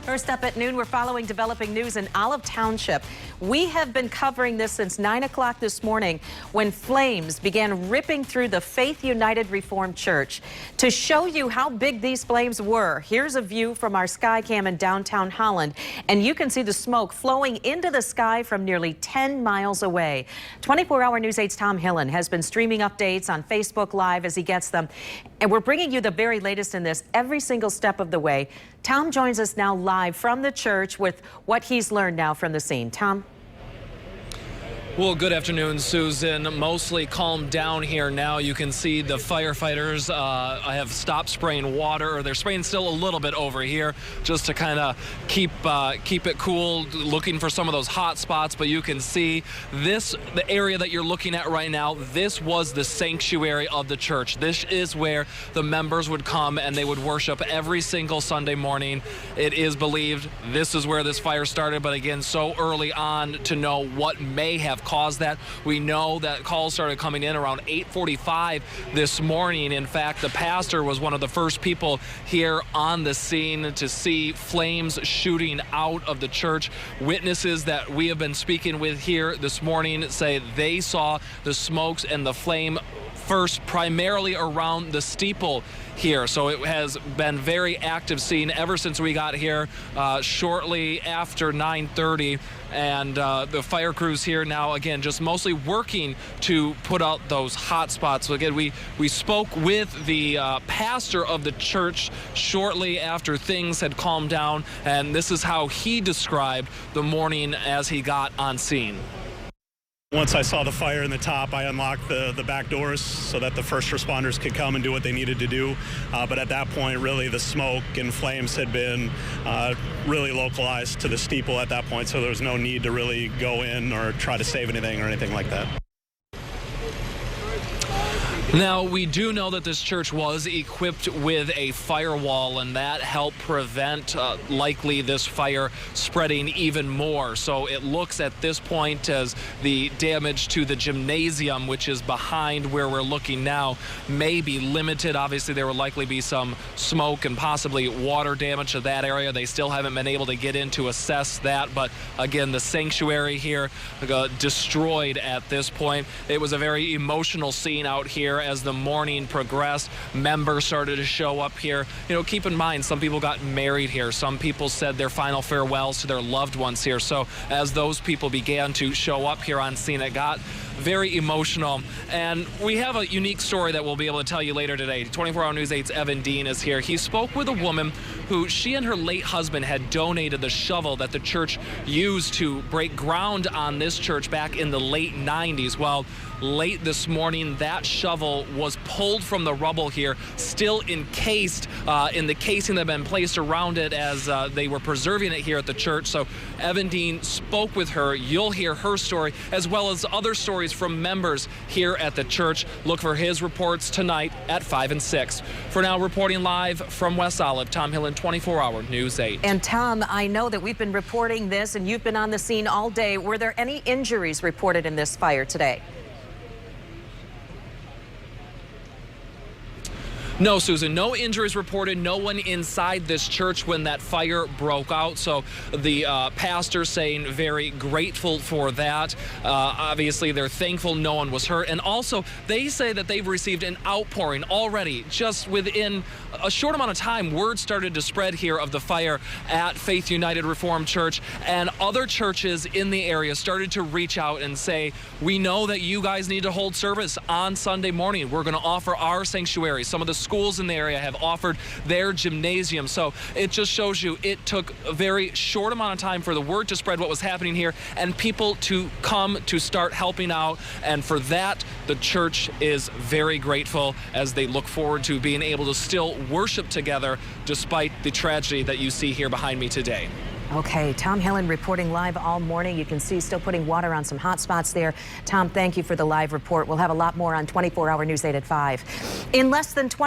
First up at noon, we're following developing news in Olive Township. We have been covering this since 9 o'clock this morning when flames began ripping through the Faith United Reformed Church. To show you how big these flames were, here's a view from our sky cam in downtown Holland, and you can see the smoke flowing into the sky from nearly 10 miles away. 24-hour News 8's Tom Hillen has been streaming updates on Facebook Live as he gets them, and we're bringing you the very latest in this every single step of the way. Tom joins us now live from the church with what he's learned now from the scene. Tom? Well, good afternoon, Susan. Mostly calmed down here now. You can see the firefighters have stopped spraying water, or they're spraying still a little bit over here just to kind of keep it cool, looking for some of those hot spots. But you can see the area that you're looking at right now, this was the sanctuary of the church. This is where the members would come and they would worship every single Sunday morning. It is believed this is where this fire started, but again, so early on to know what may have caused that. We know that calls started coming in around 8:45 this morning. In fact, the pastor was one of the first people here on the scene to see flames shooting out of the church. Witnesses that we have been speaking with here this morning say they saw the smokes and the flame first primarily around the steeple here. So it has been very active scene ever since we got here shortly after 9:30. And the fire crews here now, again, just mostly working to put out those hot spots. So again, we spoke with the pastor of the church shortly after things had calmed down, and this is how he described the morning as he got on scene. Once I saw the fire in the top, I unlocked the back doors so that the first responders could come and do what they needed to do. But at that point, really, the smoke and flames had been really localized to the steeple at that point, so there was no need to really go in or try to save anything or anything like that. Now, we do know that this church was equipped with a firewall, and that helped prevent likely this fire spreading even more. So it looks at this point as the damage to the gymnasium, which is behind where we're looking now, may be limited. Obviously, there will likely be some smoke and possibly water damage to that area. They still haven't been able to get in to assess that. But again, the sanctuary here destroyed at this point. It was a very emotional scene out here as the morning progressed. Members started to show up here. You know, keep in mind, some people got married here. Some people said their final farewells to their loved ones here. So as those people began to show up here on scene, it got very emotional. And we have a unique story that we'll be able to tell you later today. 24-hour News 8's Evan Dean is here. He spoke with a woman who she and her late husband had donated the shovel that the church used to break ground on this church back in the late 90s. Well, late this morning, that shovel was pulled from the rubble here, still encased in the casing that had been placed around it as they were preserving it here at the church. So Evan Dean spoke with her. You'll hear her story as well as other stories from members here at the church. Look for his reports tonight at 5 and 6. For now, reporting live from West Olive, Tom Hillen, 24-hour News 8. And Tom, I know that we've been reporting this and you've been on the scene all day. Were there any injuries reported in this fire today? No, Susan, no injuries reported. No one inside this church when that fire broke out. So the pastor saying very grateful for that. Obviously, they're thankful no one was hurt. And also, they say that they've received an outpouring already. Just within a short amount of time, word started to spread here of the fire at Faith United Reformed Church. And other churches in the area started to reach out and say, we know that you guys need to hold service on Sunday morning. We're going to offer our sanctuary. Some of the schools in the area have offered their gymnasium. So it just shows you it took a very short amount of time for the word to spread what was happening here and people to come to start helping out. And for that, the church is very grateful as they look forward to being able to still worship together despite the tragedy that you see here behind me today. Okay, Tom Hillen reporting live all morning. You can see still putting water on some hot spots there. Tom, thank you for the live report. We'll have a lot more on 24-hour News 8 at 5. In less than 24